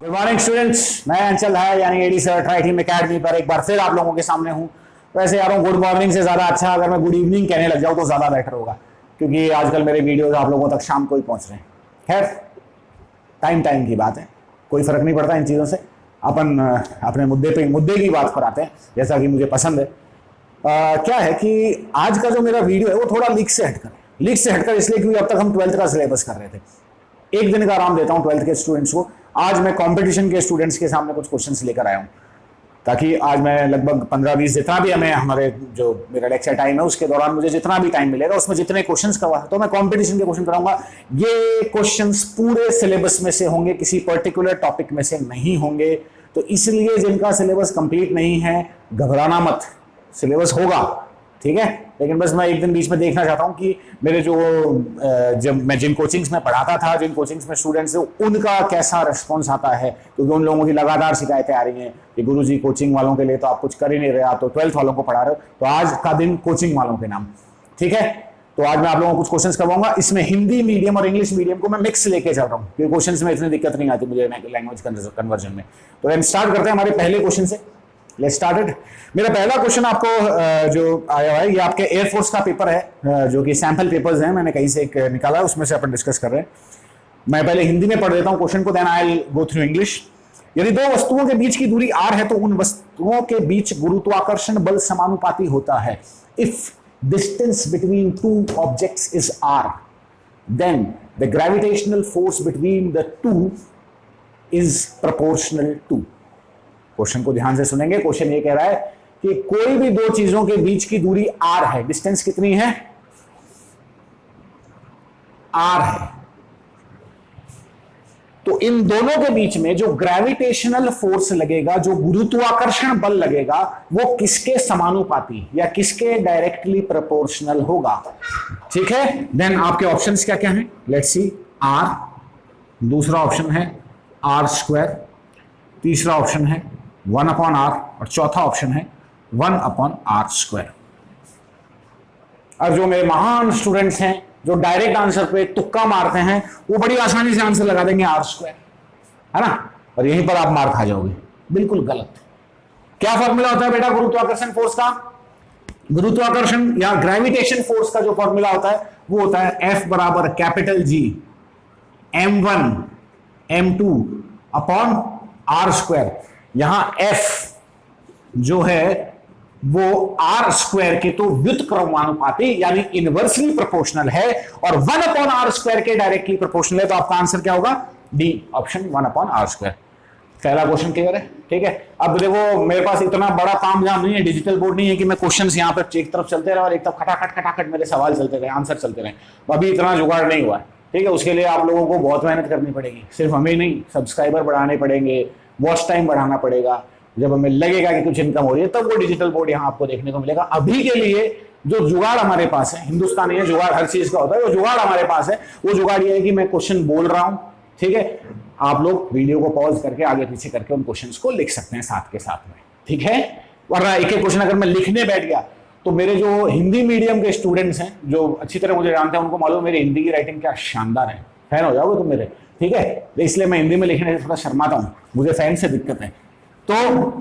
Good morning students, मैं अंचल है यानी AD sir try team academy पर एक बार फिर आप लोगों के सामने हूं। वैसे यार गुड मॉर्निंग से ज्यादा अच्छा अगर मैं गुड इवनिंग कहने लग जाऊं तो ज्यादा बेटर होगा, क्योंकि आजकल मेरे वीडियोस आप लोगों तक शाम को ही पहुंच रहे हैं। खैर टाइम की बात है, कोई फर्क नहीं पड़ता इन चीजों से। अपन अपने मुद्दे की बात पर आते हैं, जैसा कि मुझे पसंद है। क्या है कि आज का जो मेरा वीडियो है वो थोड़ा लीक से हटकर इसलिए क्योंकि अब तक हम 12th का सिलेबस कर रहे थे। एक दिन का आराम देता हूं 12th के स्टूडेंट्स को। आज मैं कंपटीशन के स्टूडेंट्स के सामने कुछ क्वेश्चंस लेकर आया हूं, ताकि आज मैं लगभग 15-20 जितना भी हमें हमारे जो मेरा लेक्चर टाइम है उसके दौरान मुझे जितना भी टाइम मिलेगा उसमें जितने क्वेश्चंस करवा तो मैं कंपटीशन के क्वेश्चन कराऊंगा। ये क्वेश्चंस पूरे सिलेबस में से होंगे, किसी पर्टिकुलर टॉपिक में से नहीं होंगे। तो इसलिए जिनका सिलेबस कंप्लीट नहीं है घबराना मत, सिलेबस होगा, ठीक है। लेकिन बस मैं एक दिन बीच में देखना चाहता हूं कि मेरे जब मैं जिन कोचिंग्स में पढ़ाता था, जिन कोचिंग्स में स्टूडेंट्स थे, उनका कैसा रिस्पॉन्स आता है। क्योंकि उन लोगों की लगातार शिकायतें आ रही हैं कि गुरुजी कोचिंग वालों के लिए तो आप कुछ कर ही नहीं रहे, आप तो 12th वालों को पढ़ा रहे हो। तो आज का दिन कोचिंग वालों के नाम, ठीक है। तो आज मैं आप लोगों को कुछ क्वेश्चंस करवाऊंगा। इसमें हिंदी मीडियम और इंग्लिश मीडियम को मैं मिक्स लेके चल रहा हूँ, क्योंकि क्वेश्चंस में इतनी दिक्कत नहीं आती मुझे लैंग्वेज कन्वर्जन में। तो हम स्टार्ट करते हैं हमारे पहले क्वेश्चन से। Let's start. मेरा पहला क्वेश्चन आपको जो आया है, ये आपके एयरफोर्स का पेपर है, जो कि सैंपल पेपर्स हैं, मैंने कहीं से एक निकाला है, उसमें से अपन डिस्कस कर रहे हैं। मैं पहले हिंदी में पढ़ देता हूं क्वेश्चन को, then I will go through English. यदि दो वस्तुओं के बीच की दूरी r है तो उन वस्तुओं के बीच गुरुत्वाकर्षण बल समानुपाती होता है। If distance between two objects is r, then the gravitational force between the two is proportional to. Question को ध्यान से सुनेंगे। क्वेश्चन ये कह रहा है कि कोई भी दो चीजों के बीच की दूरी r है, डिस्टेंस कितनी है? r है। तो इन दोनों के बीच में जो ग्रेविटेशनल फोर्स लगेगा, जो गुरुत्वाकर्षण बल लगेगा, वो किसके समानुपाती या किसके डायरेक्टली प्रोपोर्शनल होगा, ठीक है। देन आपके ऑप्शंस क्या क्या हैं? Let's see. r, दूसरा ऑप्शन है r², तीसरा ऑप्शन है 1/r और चौथा ऑप्शन है 1/r²। और जो मेरे महान स्टूडेंट्स हैं जो डायरेक्ट आंसर पे तुक्का मारते हैं, वो बड़ी आसानी से आंसर लगा देंगे r², है ना। और यहीं पर आप मार खा जाओगे। बिल्कुल गलत। क्या फॉर्मूला होता है बेटा गुरुत्वाकर्षण फोर्स का? गुरुत्वाकर्षण या ग्रेविटेशन फोर्स का जो फॉर्मूला होता है वो होता है F बराबर capital G m1 m2 upon r²। यहां F जो है वो r² के तो व्युत्क्रमानुपाती यानी इनवर्सली प्रोपोर्शनल है, और 1/r² के डायरेक्टली प्रोपोर्शनल है। तो आपका आंसर क्या होगा? D option, 1/r²। पहला क्वेश्चन क्लियर है, ठीक है। अब देखो मेरे पास इतना बड़ा तामझाम नहीं है, डिजिटल बोर्ड नहीं है कि मैं क्वेश्चंस यहाँ पर एक तरफ चलते रहे और एक तरफ खटाखट मेरे सवाल चलते रहे, आंसर चलते रहे। अभी इतना जुगाड़ नहीं हुआ है, ठीक है। उसके लिए आप लोगों को बहुत मेहनत करनी पड़ेगी। सिर्फ हमें नहीं, सब्सक्राइबर बढ़ाने पड़ेंगे, वॉच टाइम बढ़ाना पड़ेगा। जब हमें लगेगा कि कुछ इनकम हो रही है तब वो डिजिटल बोर्ड यहाँ आपको देखने को मिलेगा। अभी के लिए जो जुगाड़ हमारे पास है, हिंदुस्तानी है, जुगाड़ हर चीज का होता है, वो जुगाड़ हमारे पास है। वो जुगाड़ ये है कि मैं क्वेश्चन बोल रहा हूं, ठीक है। आप लोग वीडियो को पॉज करके आगे पीछे करके उन क्वेश्चंस को लिख सकते हैं साथ के साथ में, ठीक है। वरना एक एक क्वेश्चन अगर मैं लिखने बैठ गया तो मेरे जो हिंदी मीडियम के स्टूडेंट्स हैं जो अच्छी तरह मुझे जानते हैं, उनको मालूम मेरी हिंदी की राइटिंग क्या शानदार है। फैन हो जाओगे तुम मेरे, ठीक है। इसलिए मैं हिंदी में लिखने से थोड़ा शर्माता हूं, मुझे फैन से दिक्कत है। तो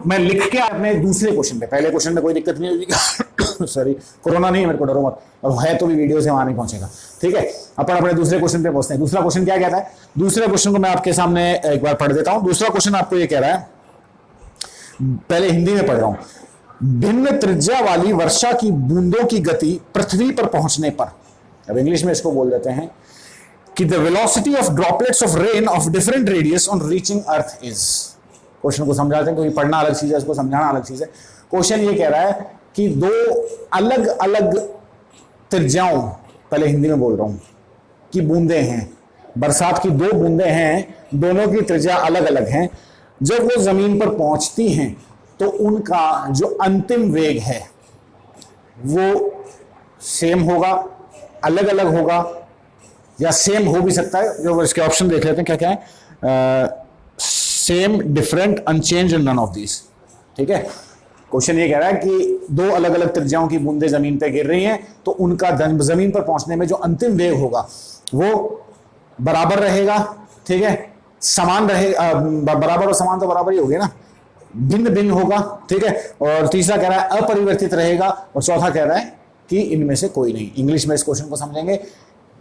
मैं लिख के अपने दूसरे क्वेश्चन पे, पहले क्वेश्चन में कोई दिक्कत नहीं होगी सॉरी, कोरोना नहीं है, मेरे को डरो मत। अब है तो भी वीडियो से वहां नहीं पहुंचेगा, ठीक है। अपन अपने दूसरे क्वेश्चन पे पहुंचते हैं। दूसरा क्वेश्चन क्या कहता है? दूसरे क्वेश्चन को मैं आपके सामने एक बार पढ़ देता हूं। दूसरा क्वेश्चन आपको ये कह रहा है, पहले हिंदी में पढ़ रहा हूं। भिन्न त्रिज्या वाली वर्षा की बूंदों की गति पृथ्वी पर पहुंचने पर, अब इंग्लिश में इसको बोल देते हैं कि the velocity of droplets of rain of different radius on reaching earth is. Question को समझाते हैं, क्योंकि पढ़ना अलग चीज है, इसको समझाना अलग चीज है। क्वेश्चन ये कह रहा है कि दो अलग अलग त्रिज्याओं, पहले हिंदी में बोल रहा हूं, कि बूंदे हैं, बरसात की दो बूंदे हैं, दोनों की त्रिज्या अलग अलग हैं। जब वो जमीन पर पहुंचती हैं तो उनका जो अंतिम वेग है वो सेम होगा, अलग अलग होगा, या सेम हो भी सकता है। जो इसके ऑप्शन देख लेते हैं क्या क्या है। Same, different, unchange and none of this, ठीक है। क्वेश्चन ये कह रहा है कि दो अलग अलग त्रिज्याओं की बूंदें जमीन पे गिर रही हैं, तो उनका जमीन पर पहुंचने में जो अंतिम वेग होगा वो बराबर रहेगा, ठीक है। समान रहे, बराबर और समान तो बराबर ही हो गया ना, भिन्न भिन्न होगा, ठीक है। और तीसरा कह रहा है अपरिवर्तित रहेगा, और चौथा कह रहा है कि इनमें से कोई नहीं। इंग्लिश में इस क्वेश्चन को समझेंगे,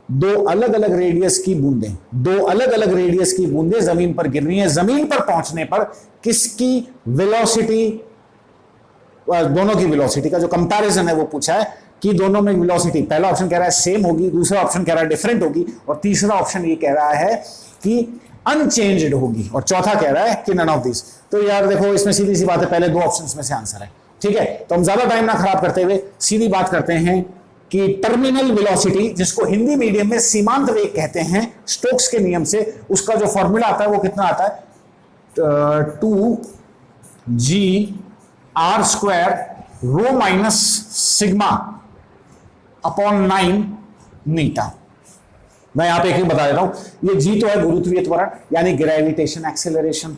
दो अलग अलग रेडियस की बूंदें, दो अलग अलग रेडियस की बूंदें जमीन पर गिर रही हैं, जमीन पर पहुंचने पर किसकी वेलोसिटी, दोनों की वेलोसिटी का जो कंपैरिजन है वो पूछा है कि दोनों में वेलोसिटी, पहला ऑप्शन कह रहा है सेम होगी, दूसरा ऑप्शन कह रहा है डिफरेंट होगी, और तीसरा ऑप्शन ये कह रहा है कि अनचेंज्ड होगी, और चौथा कह रहा है कि नन ऑफ दिस। तो यार देखो, इसमें सीधी सी बात है, पहले दो ऑप्शंस में से आंसर है, ठीक है। तो हम ज्यादा टाइम ना खराब करते हुए सीधी बात करते हैं कि टर्मिनल वेलोसिटी, जिसको हिंदी मीडियम में सीमांत वेग कहते हैं, स्टोक्स के नियम से उसका जो फॉर्मूला आता है वो कितना आता है, 2g(r²) rho minus sigma upon 9 metre. मैं यहां पे एक ही बता देता हूं, ये जी तो है गुरुत्वीय त्वरण यानी ग्रेविटेशन एक्सेलरेशन,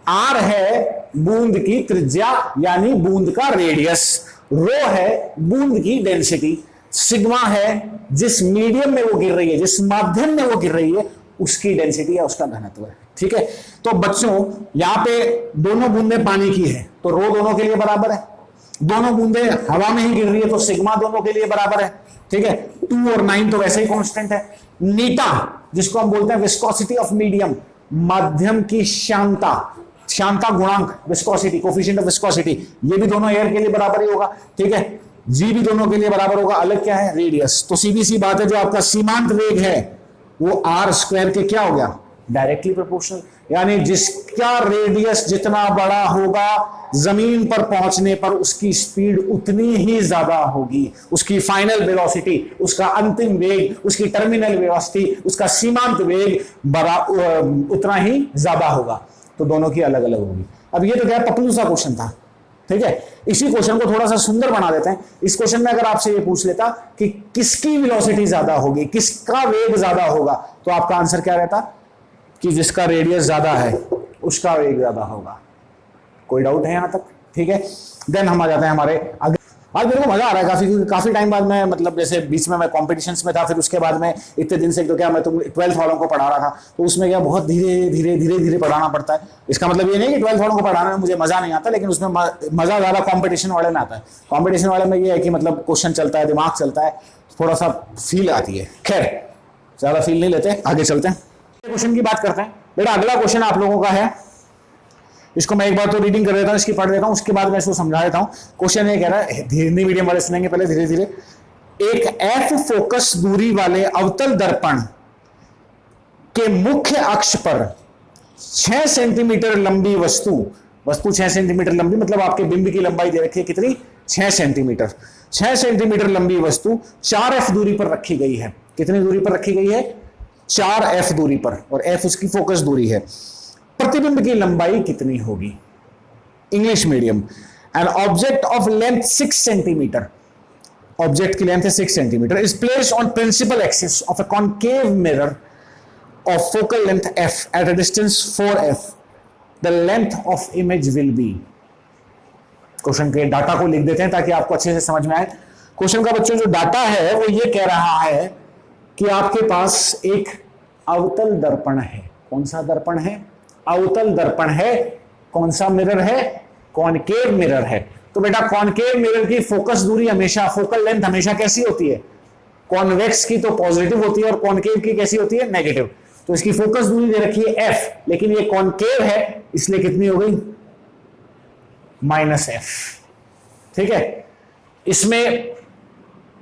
आर है बूंद की त्रिज्या यानी बूंद का रेडियस, रो है बूंद की डेंसिटी, सिग्मा है जिस मीडियम में वो गिर रही है, जिस माध्यम में वो गिर रही है उसकी डेंसिटी है, उसका घनत्व है, ठीक है। तो बच्चों यहां पे दोनों बूंदें पानी की है तो रो दोनों के लिए बराबर है, दोनों बूंदें हवा में ही गिर रही है तो सिग्मा दोनों के लिए बराबर है, ठीक है। 2 और 9 तो वैसे ही कांस्टेंट है। नीटा, जिसको हम बोलते हैं विस्कोसिटी ऑफ मीडियम, माध्यम की श्यानता, श्यानता गुणांक, विस्कोसिटी, कोफिशिएंट ऑफ विस्कोसिटी, ये भी दोनों एयर के लिए बराबर ही होगा, ठीक है। जी भी दोनों के लिए बराबर होगा, अलग क्या है, रेडियस। तो सीधी सी बात है, जो आपका सीमांत वेग है वो r² के क्या हो गया, डायरेक्टली प्रोपोर्शनल, यानी जिसका रेडियस जितना बड़ा होगा जमीन पर पहुंचने पर उसकी स्पीड उतनी ही ज्यादा होगी, उसकी फाइनल वेलोसिटी, उसका अंतिम वेग, उसकी टर्मिनल वेलोसिटी, उसका सीमांत वेग उतना ही ज्यादा होगा। तो दोनों की अलग अलग होगी। अब ये तो क्या पतलू सा क्वेश्चन था, ठीक है। इसी क्वेश्चन को थोड़ा सा सुंदर बना देते हैं। इस क्वेश्चन में अगर आपसे ये पूछ लेता कि किसकी वेलोसिटी ज्यादा होगी, किसका वेग ज्यादा होगा, तो आपका आंसर क्या रहता कि जिसका रेडियस ज्यादा है उसका वेग ज्यादा होगा। कोई डाउट है यहां तक, ठीक है। देन हम आ जाते हैं हमारे आगे। आज मेरे को मजा आ रहा है काफी, क्योंकि काफी टाइम बाद मैं, मतलब जैसे बीच में मैं कॉम्पिटिशंस में था, फिर उसके बाद में इतने दिन से तो क्या मैं 12th वालों को पढ़ा रहा था, तो उसमें क्या बहुत धीरे धीरे धीरे धीरे पढ़ाना पड़ता है। इसका मतलब ये नहीं कि 12th वालों को पढ़ाने में मुझे मजा नहीं आता, लेकिन उसमें मजा ज्यादा कॉम्पिटिशन वाले में आता है। कॉम्पिटिशन वाले में ये है कि मतलब क्वेश्चन चलता है, दिमाग चलता है, थोड़ा सा फील आती है। खैर ज्यादा फील नहीं लेते, आगे चलते हैं, क्वेश्चन की बात करते हैं। बेटा अगला क्वेश्चन आप लोगों का है, इसको मैं एक बार तो रीडिंग कर देता हूं, इसकी पढ़ देता हूं, उसके बाद मैं इसको समझा देता हूं। क्वेश्चन ये कह रहा है, हिंदी मीडियम वाले सुनेंगे पहले धीरे धीरे। एक एफ फोकस दूरी वाले अवतल दर्पण के मुख्य अक्ष पर 6 सेंटीमीटर लंबी वस्तु 6 सेंटीमीटर लंबी, मतलब आपके बिंब की लंबाई दे रखी है कितनी, 6 सेंटीमीटर। 6 सेंटीमीटर लंबी वस्तु 4f दूरी पर रखी गई है। कितनी दूरी पर रखी गई है, 4f दूरी पर, और f उसकी फोकस दूरी है। प्रतिबिंब की लंबाई कितनी होगी, English medium. An object of length 6 centimetre, object की लेंथ है 6 centimetre, is placed on principal axis of a concave mirror of focal length f at a distance 4f. The length of image will be. Question के data को लिख देते हैं ताकि आपको अच्छे से समझ में आए। क्वेश्चन का बच्चों जो डाटा है वो ये कह रहा है कि आपके पास एक अवतल दर्पण है। कौन सा दर्पण है, अवतल दर्पण है। कौन सा मिरर है, कॉनकेव मिरर है। तो बेटा कॉनकेव मिरर की फोकस दूरी हमेशा, फोकल लेंथ हमेशा कैसी होती है, कॉन्वेक्स की तो पॉजिटिव होती है और कॉनकेव की कैसी होती है, नेगेटिव। तो इसकी फोकस दूरी दे रखी है f, लेकिन ये कॉनकेव है इसलिए कितनी हो गई, -f, ठीक है। इसमें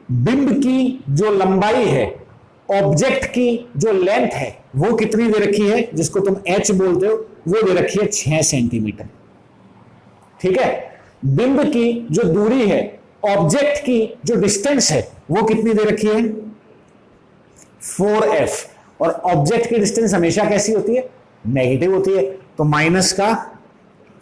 बिंब की जो लंबाई है, ऑब्जेक्ट की जो लेंथ है वो कितनी दे रखी है, जिसको तुम h बोलते हो, वो दे रखी है 6 सेंटीमीटर, ठीक है। बिंब की जो दूरी है, ऑब्जेक्ट की जो डिस्टेंस है वो कितनी दे रखी है, 4f, और ऑब्जेक्ट की डिस्टेंस हमेशा कैसी होती है, नेगेटिव होती है, तो माइनस का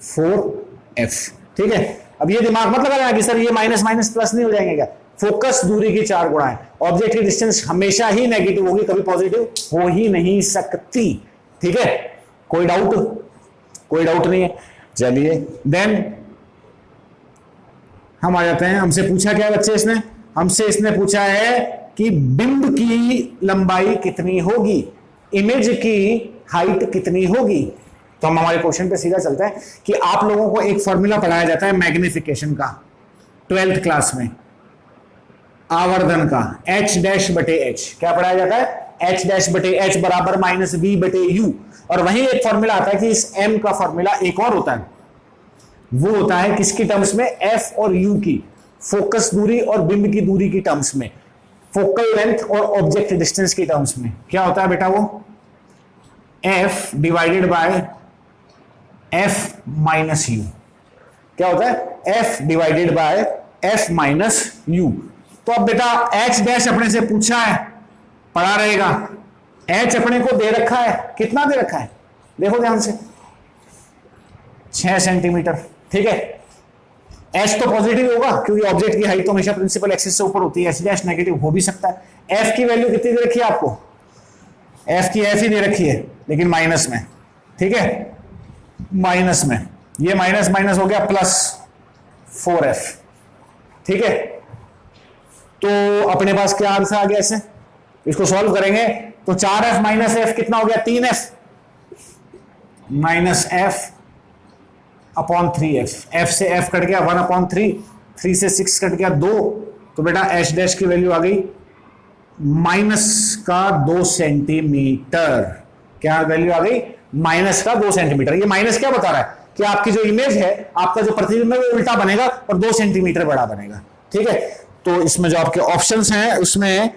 4f, ठीक है। अब ये दिमाग मत लगाना कि सर ये माइनस माइनस प्लस नहीं हो जाएंगे क्या, फोकस दूरी की 4 गुणा है, ऑब्जेक्ट की डिस्टेंस हमेशा ही नेगेटिव होगी, कभी पॉजिटिव हो ही नहीं सकती, ठीक है। कोई डाउट नहीं है। चलिए देन हम आ जाते हैं। हमसे पूछा क्या बच्चे, इसने पूछा है कि बिंब की लंबाई कितनी होगी, इमेज की हाइट कितनी होगी। तो हम हमारे क्वेश्चन पे सीधा चलते हैं कि आप लोगों को एक फॉर्मूला पढ़ाया जाता है मैग्निफिकेशन का 12th क्लास में, आवर्धन का, h डैश बटे h। क्या पढ़ाया जाता है? h डैश बटे h बराबर माइनस v बटे u। और वहीं एक फॉर्मूला आता है कि इस m का फॉर्मूला एक और होता है, वो होता है किसकी टर्म्स में? f और u की, फोकस दूरी और बिंब की दूरी की टर्म्स में, फोकल लेंथ और ऑब्जेक्ट डिस्टेंस की टर्म्स में। क्या होता है बेटा? वो f divided by f minus u। क्या होता है? f divided by f minus u। तो अब बेटा h डैश अपने से पूछा है, पढ़ा रहेगा, h अपने को दे रखा है, कितना दे रखा है देखो ध्यान से, 6 सेंटीमीटर। ठीक है, h तो पॉजिटिव होगा क्योंकि ऑब्जेक्ट की हाइट तो हमेशा प्रिंसिपल एक्सिस से ऊपर होती है, h डैश नेगेटिव हो भी सकता है। f की वैल्यू कितनी दे रखी है आपको? f की f ही दे रखी है लेकिन माइनस में। ठीक है, माइनस में, ये माइनस माइनस हो गया प्लस 4f। ठीक है, तो अपने पास क्या आंसर आ गया? ऐसे इसको सॉल्व करेंगे तो 4f माइनस f कितना हो गया? 3f minus f upon 3f। f से f कट गया 1 अपॉन 3, 3 से 6 कट गया 2, तो बेटा h डैश की वैल्यू आ गई माइनस का 2 सेंटीमीटर। क्या वैल्यू आ गई? माइनस का 2 सेंटीमीटर। ये माइनस क्या बता रहा है? कि आपकी जो इमेज है, आपका जो प्रतिबिंब है वो उल्टा बनेगा और 2 सेंटीमीटर बड़ा बनेगा। ठीक है, तो इसमें जो आपके ऑप्शंस हैं उसमें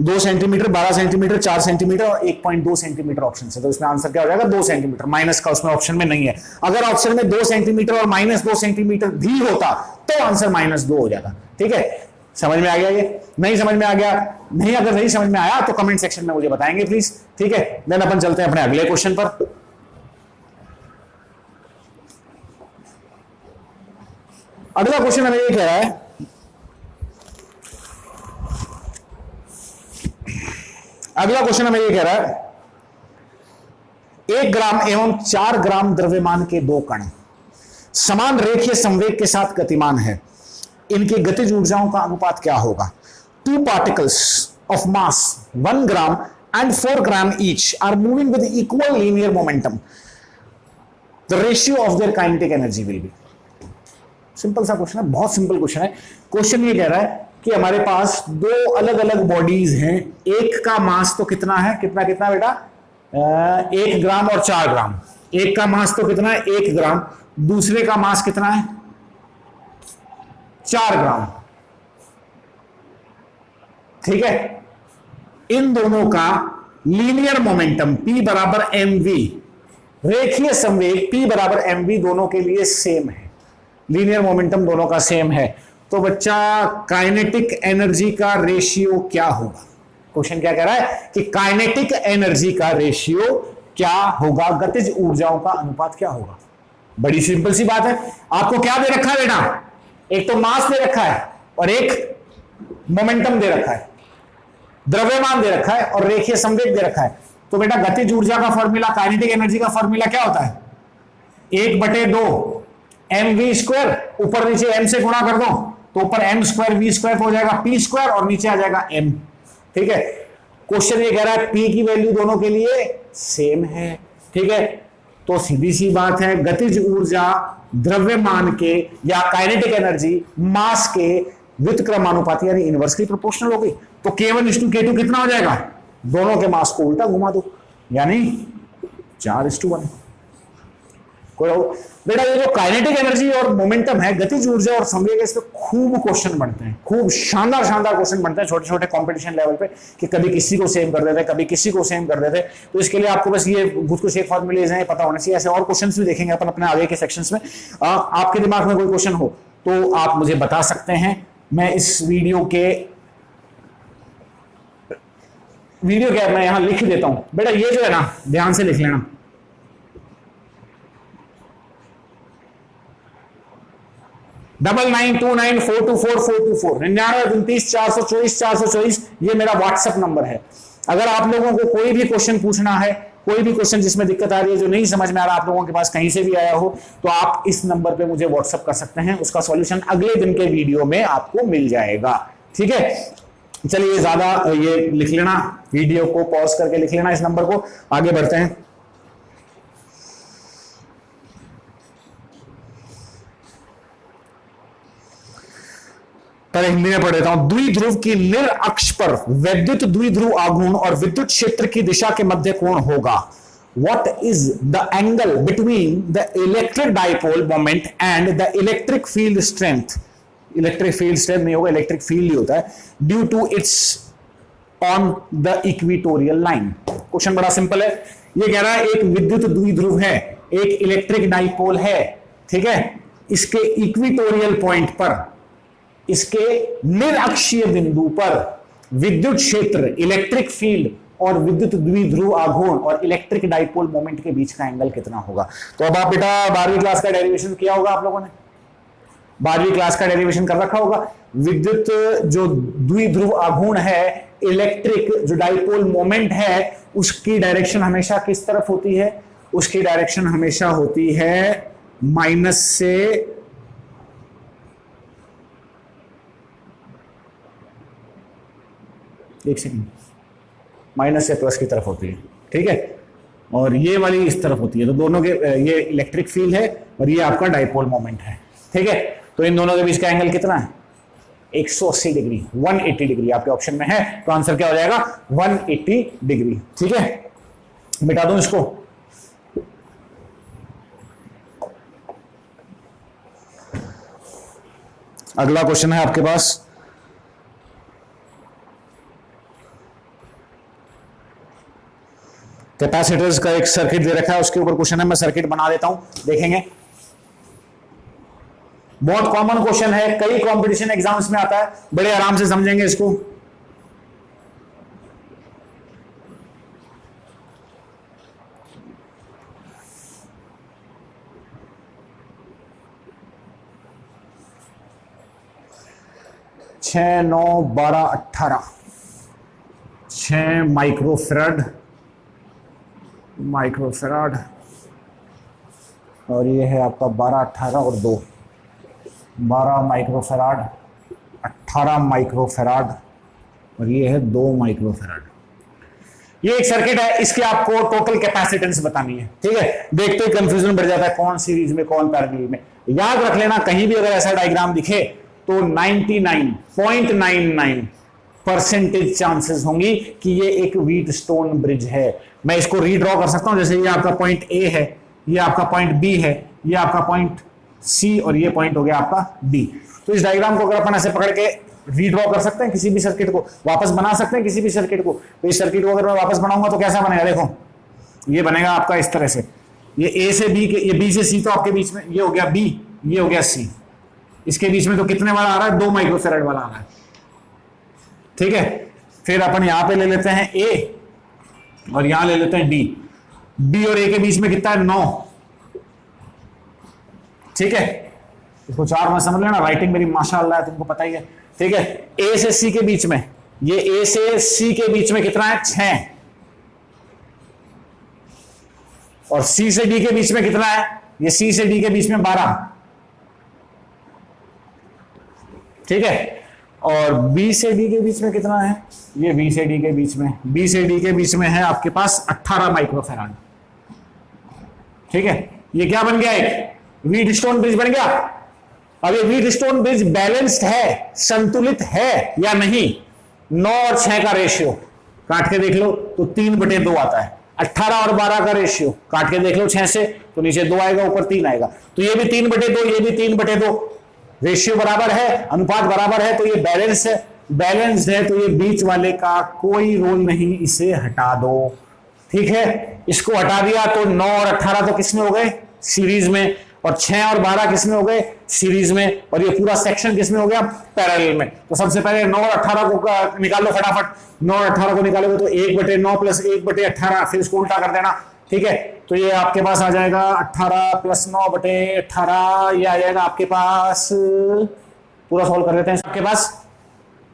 2 सेंटीमीटर, 12 सेंटीमीटर, 4 सेंटीमीटर और 1.2 सेंटीमीटर ऑप्शन है। तो इसमें आंसर क्या हो जाएगा? 2 सेंटीमीटर। माइनस का उसमें ऑप्शन में नहीं है। अगर ऑप्शन में 2 सेंटीमीटर और माइनस 2 सेंटीमीटर भी होता तो आंसर -2 हो जाता। ठीक है, समझ में आ गया? ये नहीं समझ में आ गया? नहीं, अगर नहीं समझ में आया तो कमेंट सेक्शन में मुझे बताएंगे प्लीज। ठीक है, देन अपन चलते हैं अपने अगले क्वेश्चन पर। अगला क्वेश्चन हमें ये कह रहा है, अगला क्वेश्चन हमें ये कह रहा है 1 ग्राम एवं 4 ग्राम द्रव्यमान के 2 कण समान रेखीय संवेग के साथ गतिमान है, इनकी गतिज ऊर्जाओं का अनुपात क्या होगा? 2 particles of mass 1 gram and 4 gram each are moving with equal linear momentum. The ratio of their kinetic energy will be. Simple सा क्वेश्चन है, बहुत सिंपल क्वेश्चन है। क्वेश्चन ये कह रहा है कि हमारे पास 2 अलग अलग बॉडीज हैं, एक का मास तो कितना है? कितना कितना बेटा? 1 ग्राम और 4 ग्राम। एक का मास तो कितना है? 1 ग्राम। दूसरे का मास कितना है? 4 ग्राम। ठीक है, इन दोनों का लीनियर मोमेंटम P बराबर mv, रेखीय संवेग P बराबर mv दोनों के लिए सेम है, लीनियर मोमेंटम दोनों का सेम है। तो बच्चा काइनेटिक एनर्जी का रेशियो क्या होगा? क्वेश्चन क्या कह रहा है कि काइनेटिक एनर्जी का रेशियो क्या होगा, गतिज ऊर्जाओं का अनुपात क्या होगा? बड़ी सिंपल सी बात है। आपको क्या दे रखा है बेटा? एक तो मास दे रखा है और एक मोमेंटम दे रखा है, द्रव्यमान दे रखा है और रेखीय संवेग दे रखा है। तो बेटा गतिज ऊर्जा का फॉर्मूला, काइनेटिक एनर्जी का फॉर्मूला क्या होता है? 1/2 mv², ऊपर नीचे m से गुणा कर दो तो ऊपर m² v² हो जाएगा p² और नीचे आ जाएगा m। ठीक है, क्वेश्चन ये कह रहा है p की वैल्यू दोनों के लिए सेम है। ठीक है, तो सीधी सी बात है, गतिज ऊर्जा द्रव्यमान के या काइनेटिक एनर्जी मास के व्युत्क्रमानुपाती यानी इनवर्सली प्रोपोर्शनल हो गई। तो k1 - k2 कितना हो जाएगा? दोनों के मास को उल्टा घुमा दो यानी 4:1। कोई बेटा ये जो काइनेटिक एनर्जी और मोमेंटम है, गतिज ऊर्जा और संवेग, इस पे खूब क्वेश्चन बनते हैं, खूब शानदार शानदार क्वेश्चन बनते हैं छोटे छोटे कंपटीशन लेवल पे, कि कभी किसी को सेम कर देते हैं, कभी किसी को सेम कर देते हैं। तो इसके लिए आपको बस ये कुछ एक फॉर्मूलेज हैं पता होना चाहिए। ऐसे और क्वेश्चंस भी देखेंगे अपन अपने आगे के सेक्शंस में। आपके दिमाग में कोई क्वेश्चन हो तो आप मुझे बता सकते हैं। मैं इस वीडियो क्या मैं यहां लिख देता हूं बेटा, ये जो है ना ध्यान से लिख लेना, 9929424424 9929424424 ये मेरा व्हाट्सएप नंबर है। अगर आप लोगों को कोई भी क्वेश्चन पूछना है, कोई भी क्वेश्चन जिसमें दिक्कत आ रही है, जो नहीं समझ में आ रहा आप लोगों के पास कहीं से भी आया हो, तो आप इस नंबर पे मुझे व्हाट्सएप कर सकते हैं। उसका सॉल्यूशन अगले दिन के वीडियो में आपको मिल जाएगा। ठीक है, चलिए ज्यादा ये लिख लेना, वीडियो को पॉज करके लिख लेना इस नंबर को। आगे बढ़ते हैं। पर हिंदी में पढ़ देता हूं। द्विध्रुव की निरअक्ष पर वैद्युत द्विध्रुव आघूर्ण और विद्युत क्षेत्र की दिशा के मध्य कोण होगा। What is the angle between the electric dipole moment and the electric field strength? Electric field strength नहीं होगा, इलेक्ट्रिक फील्ड ही होता है। Due to its on the equatorial line. Question बड़ा सिंपल है। ये कह रहा है एक विद्युत द्विध्रुव है, एक इलेक्ट्रिक डाइपोल है, ठीक है, इसके इक्वेटोरियल पॉइंट पर, इसके निरअक्षीय बिंदु पर विद्युत क्षेत्र, इलेक्ट्रिक फील्ड और विद्युत द्विध्रुव आघूर्ण और इलेक्ट्रिक डाइपोल मोमेंट के बीच का एंगल कितना होगा। तो अब आप बेटा 12वीं क्लास का डेरिवेशन किया होगा आप लोगों ने, 12वीं क्लास का डेरिवेशन कर रखा होगा। विद्युत जो द्विध्रुव आघूर्ण है, इलेक्ट्रिक जो डाइपोल मोमेंट है, उसकी डायरेक्शन हमेशा किस तरफ होती है? उसकी डायरेक्शन हमेशा होती है माइनस से एक सेकंड, माइनस से प्लस की तरफ होती है, ठीक है, और ये वाली इस तरफ होती है। तो दोनों के ये इलेक्ट्रिक फील्ड है और ये आपका डाइपोल मोमेंट है, ठीक है। तो इन दोनों के बीच का एंगल कितना है? 180 डिग्री, 180 डिग्री आपके ऑप्शन में है। तो आंसर क्या हो जाएगा? 180 डिग्री, ठीक है। मिटा दूं इसको, अगला क्वेश्चन है आपके पास। कैपेसिटर्स का एक सर्किट दे रखा है, उसके ऊपर क्वेश्चन है, मैं सर्किट बना देता हूं, देखेंगे। बहुत कॉमन क्वेश्चन है, कई कंपटीशन एग्जाम्स में आता है, बड़े आराम से समझेंगे इसको। छह 9 12 18 6 माइक्रोफेराड और ये है आपका 12 18 और 2 12 माइक्रोफेराड, 18 माइक्रोफेराड और ये है 2 माइक्रोफेराड। ये एक सर्किट है, इसके आपको टोटल कैपेसिटेंस बतानी है, ठीक है। देखते ही कंफ्यूजन बढ़ जाता है कौन सीरीज में कौन पैरेलल में। याद रख लेना, कहीं भी अगर ऐसा डायग्राम दिखे तो 99.99% चांसेस होंगी कि ये एक व्हीट स्टोन ब्रिज है। मैं इसको रीड्रॉ कर सकता हूं, जैसे ये आपका पॉइंट ए है, ये आपका पॉइंट बी है, ये आपका पॉइंट सी और ये पॉइंट हो गया आपका डी। तो इस डायग्राम को अगर अपन ऐसे पकड़ के रीड्रॉ कर सकते हैं, किसी भी सर्किट को वापस बना सकते हैं, किसी भी सर्किट को। तो इस सर्किट को अगर मैं वापस बनाऊंगा तो कैसा बनेगा? देखो, ये बनेगा आपका इस तरह से, ये ए से बी के, ये बी से सी, तो आपके बीच में ये हो गया बी, ये हो गया सी। इसके बीच में तो कितने वाला आ रहा है? 2 माइक्रोफेराड वाला आ रहा है, ठीक है। फिर अपन यहां पे ले लेते हैं ए और यहां ले लेते हैं डी। बी और ए के बीच में कितना है? 9, ठीक है। इसको 4 में समझ लेना, राइटिंग मेरी माशाअल्लाह है, तुमको पता ही है, ठीक है। ए से सी के बीच में, ये ए से सी के बीच में कितना है? 6। और सी से डी के बीच में कितना है? ये सी से डी के बीच में 12, ठीक है। और बी से डी के बीच में कितना है? ये बी से डी के बीच में, बी से डी के बीच में है आपके पास 18 माइक्रोफेराड, ठीक है। ये क्या बन गया? एक व्हीट स्टोन ब्रिज बन गया। अब ये व्हीट स्टोन ब्रिज बैलेंस्ड है, संतुलित है या नहीं? 9 और 6 का रेशियो काट के देख लो तो 3/2 आता है। 18 और 12 का रेशियो काट के देख लो 6 से, तो नीचे 2 आएगा, ऊपर 3 आएगा। तो ये भी 3/2, ये भी 3/2, रेशियो बराबर है, अनुपात बराबर है, तो ये बैलेंस है। बैलेंस्ड है तो ये बीच वाले का कोई रोल नहीं, इसे हटा दो, ठीक है। इसको हटा दिया तो 9 और 18 तो किसमें हो गए? सीरीज में। और 6 और 12 किसमें हो गए? सीरीज में। और ये पूरा सेक्शन किसमें हो गया? पैरेलल में। तो सबसे पहले 9 और 18 को निकाल लो फटाफट। 9 और 18 को निकालोगे तो 1/9 प्लस 1/18, फिर इसको उल्टा कर देना, ठीक है। तो ये आपके पास आ जाएगा 18 प्लस 9/18, ये आ जाएगा आपके पास, पूरा सॉल्व कर लेते हैं, आपके पास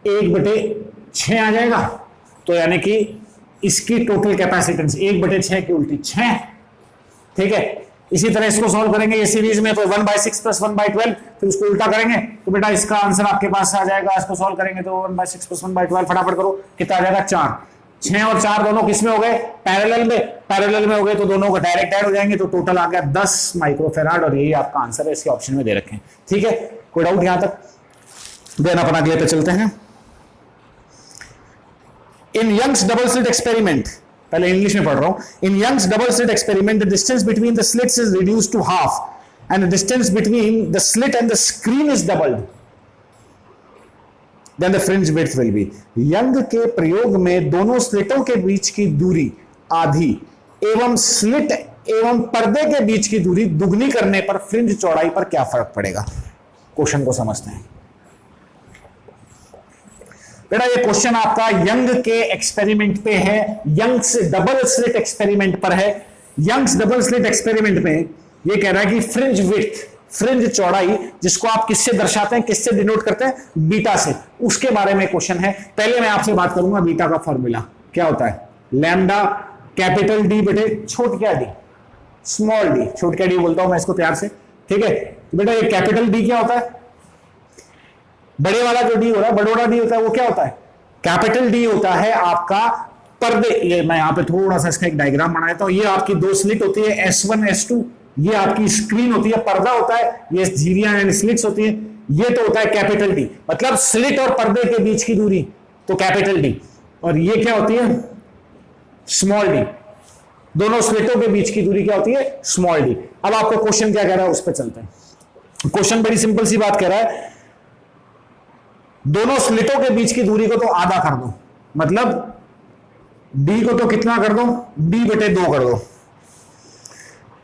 1/6 आ जाएगा। तो यानी कि इसकी टोटल कैपेसिटेंस 1/6 की उल्टी 6, ठीक है। इसी तरह इसको सॉल्व करेंगे, ये सीरीज में तो 1/6 प्लस 1/12, फिर उसको उल्टा करेंगे तो बेटा इसका आंसर आपके पास आ जाएगा। इसको सॉल्व करेंगे तो 1/6 प्लस 1/12, फटाफट करो, कितना आ जाएगा? 4। 6 और 4 दोनों किसमें हो गए? पैरेलल में। पैरेलल में हो गए तो दोनों का डायरेक्ट ऐड हो जाएंगे, तो टोटल आ गया 10 माइक्रोफेराड और यही आपका आंसर है, इसके ऑप्शन में दे रखे हैं, ठीक है। कोई डाउट यहां तक? देन अपन अगले पे चलते हैं। In Young's double slit experiment, पहले इंग्लिश में पढ़ रहा हूं। In Young's double slit experiment the distance between the slits is reduced to half and the distance between the slit and the screen is doubled, then the fringe width will be. Young के प्रयोग में दोनों स्लिटों के बीच की दूरी आधी एवं slit एवं पर्दे के बीच की दूरी दुगनी करने पर फ्रिंज चौड़ाई पर क्या फर्क पड़ेगा? क्वेश्चन को समझते हैं। बेटा ये क्वेश्चन आपका यंग के एक्सपेरिमेंट पे है, यंग्स डबल स्लिट एक्सपेरिमेंट पर है। यंग्स डबल स्लिट एक्सपेरिमेंट में ये कह रहा है कि फ्रिंज विड्थ, फ्रिंज चौड़ाई, जिसको आप किससे दर्शाते हैं, किससे डिनोट करते हैं? बीटा से। उसके बारे में क्वेश्चन है। पहले मैं आपसे बात करूंगा बीटा का फॉर्मूला क्या होता है। लैम्डा कैपिटल डी बटे छोटा डी स्मॉल डी, छोटा डी बोलता हूं मैं इसको प्यार से, ठीक है। बेटा ये कैपिटल डी क्या होता है? बड़े वाला जो डी हो रहा है, बड़ोड़ा डी होता है, वो क्या होता है? कैपिटल डी होता है आपका पर्दे। ये मैं यहां पे थोड़ा सा इसका एक डायग्राम बनाया था। ये आपकी दो स्लिट होती है S1 S2, ये आपकी स्क्रीन होती है, पर्दा होता है, ये झिरियां एंड स्लिट्स होती है। ये तो होता है कैपिटल डी, मतलब स्लिट और पर्दे के बीच की दूरी, तो कैपिटल डी। और ये क्या होती है? Small D. दोनों स्लिटों के बीच की दूरी क्या होती है? Small D. अब आपको क्वेश्चन क्या कह रहा है उस पर चलते हैं। क्वेश्चन बड़ी सिंपल सी बात कह रहा है, दोनों स्लिटों के बीच की दूरी को तो आधा कर दो, मतलब डी को तो कितना कर दो? डी बटे 2 कर दो,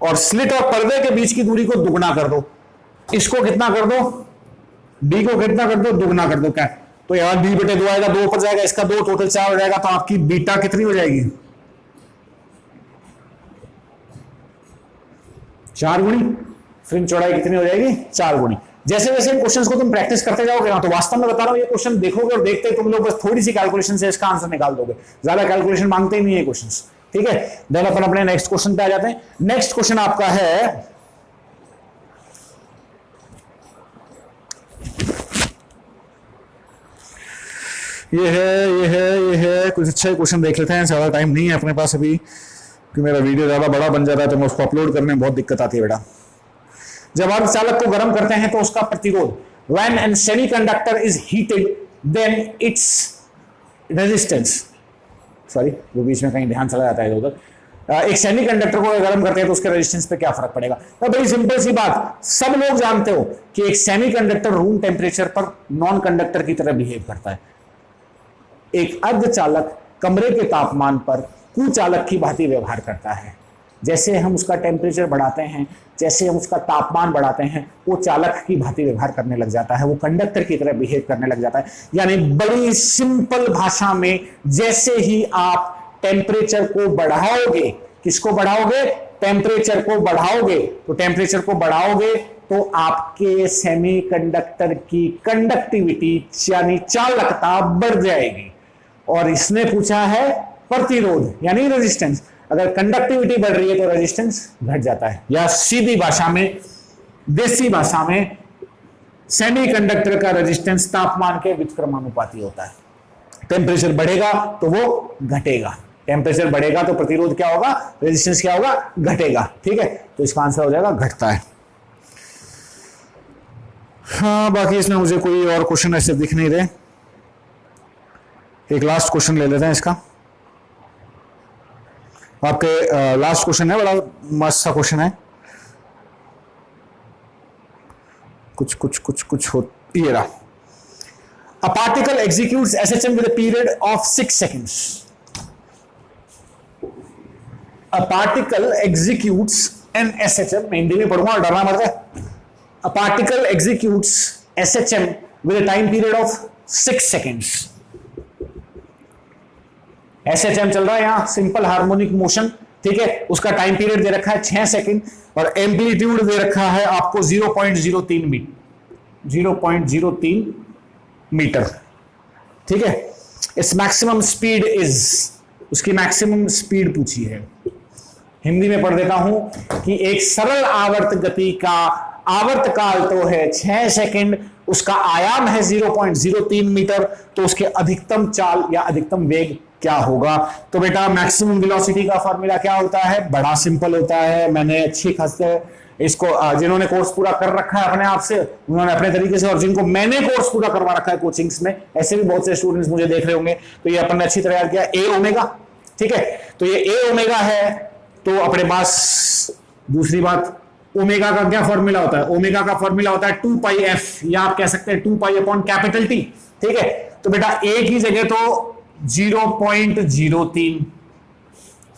और स्लिट और पर्दे के बीच की दूरी को दुगना कर दो। इसको कितना कर दो? डी को कितना कर दो? दुगना कर दो। क्या तो यहां डी बटे 2 आएगा, 2 ऊपर जाएगा, इसका 2 टोटल 4 हो जाएगा। तो आपकी बीटा कितनी हो जाएगी? 4 गुणी। फ्रिंज चौड़ाई कितनी हो जाएगी? 4 गुणी। जैसे जैसे इन क्वेश्चंस को तुम प्रैक्टिस करते जाओगे ना, तो वास्तव में बता रहा हूं ये क्वेश्चन देखोगे और देखते ही तुम लोग बस थोड़ी सी कैलकुलेशन से इसका आंसर निकाल दोगे। ज्यादा कैलकुलेशन मांगते ही नहीं है क्वेश्चंस, ठीक है। देन अपन अपने नेक्स्ट क्वेश्चन पे आ जाते हैं। नेक्स्ट क्वेश्चन आपका है, ये है कुछ अच्छा क्वेश्चन देख लेते हैं। ज्यादा टाइम नहीं है अपने पास अभी, कि मेरा वीडियो ज्यादा बड़ा बन जाता है तो मैं उसको अपलोड करने में बहुत दिक्कत आती है बेटा। जब आप चालक को गर्म करते हैं तो उसका प्रतिरोध, when an semiconductor is heated then its resistance, sorry वो बीच में कहीं ध्यान चला जाता है उधर। एक सेमीकंडक्टर को गर्म करते हैं तो उसके रेजिस्टेंस पे क्या फर्क पड़ेगा? तो बड़ी सिंपल सी बात, सब लोग जानते हो कि एक सेमीकंडक्टर रूम टेम्परेचर पर नॉन कंडक्टर की तरह बिहेव करता है। एक अर्धचालक कमरे के तापमान पर कुचालक की भांति व्यवहार करता है। जैसे हम उसका टेम्परेचर बढ़ाते हैं, जैसे हम उसका तापमान बढ़ाते हैं, वो चालक की भांति व्यवहार करने लग जाता है, वो कंडक्टर की तरह बिहेव करने लग जाता है। यानी बड़ी सिंपल भाषा में, जैसे ही आप टेम्परेचर को बढ़ाओगे, किसको बढ़ाओगे? टेम्परेचर को बढ़ाओगे, तो टेम्परेचर को बढ़ाओगे तो आपके सेमीकंडक्टर की कंडक्टिविटी यानी चालकता बढ़ जाएगी। और इसने पूछा है प्रतिरोध यानी रेजिस्टेंस। अगर कंडक्टिविटी बढ़ रही है तो रेजिस्टेंस घट जाता है। या सीधी भाषा में, देसी भाषा में, सेमीकंडक्टर का रेजिस्टेंस तापमान के व्युत्क्रमानुपाती होता है। टेम्परेचर बढ़ेगा तो वो घटेगा, टेम्परेचर बढ़ेगा तो प्रतिरोध क्या होगा? रेजिस्टेंस क्या होगा? घटेगा, ठीक है। तो इसका आंसर हो जाएगा घटता है। हाँ, बाकी इसमें मुझे कोई और क्वेश्चन ऐसे दिख नहीं रहे। एक लास्ट क्वेश्चन ले लेते हैं इसका। आपके लास्ट क्वेश्चन है, बड़ा मस्त सा क्वेश्चन है। कुछ हो ये रहा। A particle executes SHM with a period of 6 seconds. A particle executes an SHM, मैं हिंदी में पढ़ूंगा, डरना मत है। A particle executes SHM with a time period of 6 seconds. SHM चल रहा है यहां, सिंपल हार्मोनिक मोशन, ठीक है। उसका टाइम पीरियड दे रखा है 6 सेकंड और एम्पलीट्यूड दे रखा है आपको 0.03 मीटर, ठीक है। इस मैक्सिमम स्पीड इज, उसकी मैक्सिमम स्पीड पूछी है। हिंदी में पढ़ देता हूं कि एक सरल आवर्त गति का आवर्तकाल तो है 6 सेकंड, उसका आयाम है 0.03 मीटर, तो उसके अधिकतम चाल या अधिकतम वेग क्या होगा। तो बेटा मैक्सिमम वेलोसिटी का फॉर्मूला क्या होता है, बड़ा सिंपल होता है। मैंने अच्छी खासी इसको जिन्होंने कोर्स पूरा कर रखा है अपने आप से, उन्होंने अपने तरीके से, और जिनको मैंने कोर्स पूरा करवा रखा है कोचिंग्स में, ऐसे भी बहुत से स्टूडेंट्स मुझे देख रहे होंगे, तो ये अपन ने अच्छी तरह याद किया ए ओमेगा। ठीक है, तो ये ए ओमेगा है, तो अपने पास दूसरी बात, ओमेगा का क्या फॉर्मूला होता है, ओमेगा का फॉर्मूला होता है 2 पाई एफ, या आप कह सकते हैं 2 पाई अपॉन कैपिटल टी। ठीक है, तो बेटा ए की जगह तो 0.03,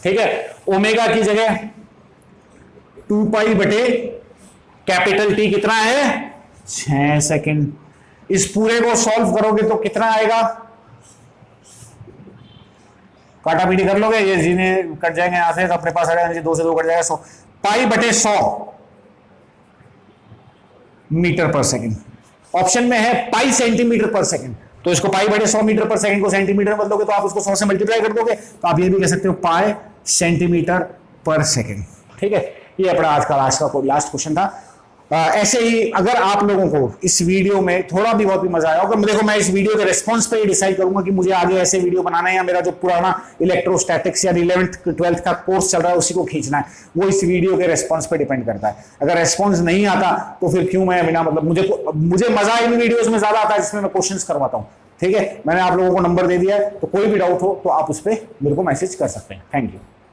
ठीक है, ओमेगा की जगह 2 पाई बटे कैपिटल टी कितना है 6 सेकंड। इस पूरे को सॉल्व करोगे तो कितना आएगा, काटा पीटी कर लोगे, ये जीने कट जाएंगे यहां से, तो अपने पास आ जाएगा 2 से 2 कट जाएगा 100 पाई बटे 100 मीटर पर सेकंड। ऑप्शन में है पाई सेंटीमीटर पर सेकंड, तो इसको पाई बटे 100 मीटर पर सेकंड को सेंटीमीटर में बदलोगे तो आप उसको 100 से मल्टीप्लाई कर दोगे, तो आप ये भी कह सकते हो पाई सेंटीमीटर पर सेकंड। ठीक है, ये अपना आज का लास्ट क्वेश्चन था। ऐसे ही अगर आप लोगों को इस वीडियो में थोड़ा भी बहुत भी मजा आया होगा, देखो मैं इस वीडियो के रिस्पॉन्स पे ही डिसाइड करूंगा कि मुझे आगे ऐसे वीडियो बनाना है, या मेरा जो पुराना इलेक्ट्रोस्टैटिक्स या 11th 12th का कोर्स चल रहा है उसी को खींचना है, वो इस वीडियो के रिस्पॉन्स पे डिपेंड करता है। अगर रिस्पॉन्स नहीं आता तो फिर क्यों मैं बिना मतलब, मुझे मजा इन वीडियोज में ज्यादा आता है जिसमें मैं क्वेश्चंस करवाता हूं। ठीक है, मैंने आप लोगों को नंबर दे दिया है, तो कोई भी डाउट हो तो आप उस पर मेरे को मैसेज कर सकते हैं। Thank you.